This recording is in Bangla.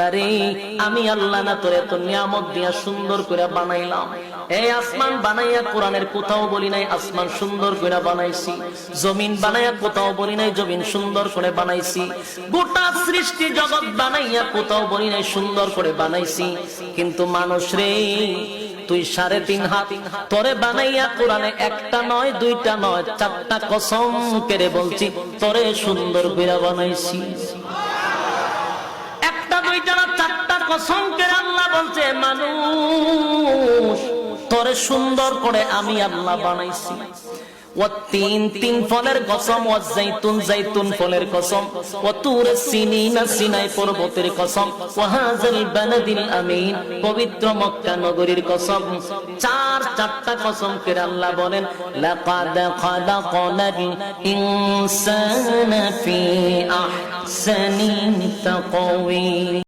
বান্দা রে, আমি আল্লাহ না তোরে এত নিয়ামত দিয়া সুন্দর করে বানাইলাম। এই আসমান বানাইয়া কোরআনের কোথাও বলি নাই আসমান সুন্দর করে বানাইছি, জমিন বানাইয়া কোথাও বলি নাই জমিন সুন্দর করে বানাইছি, গোটা সৃষ্টি জগৎ বানাইয়া কোথাও বলি নাই সুন্দর করে বানাইছি। কিন্তু মানুষ রে, তুই 3.5 হাত তোরে বানাইয়া কোরআনে একটা নয় দুইটা নয় 4টা কসম করে বলছি তোরে সুন্দর করে বানাইছি। একটা দুইটা না 4টা কসম করে আল্লাহ বলছে মানুষ তোরে সুন্দর করে আমি আল্লাহ বানাইছি। والتين تين ফলের কসম, والزيتون زيتون ফলের কসম, وطور سينين সিনাই পর্বতের কসম, وهذا البلد الأمين পবিত্র মক্কা নগরীর কসম। 4টা কসম করে আল্লাহ বলেন লাকাদ খালাকনাল ইনসানা ফি আহসানি তাকওয়িম।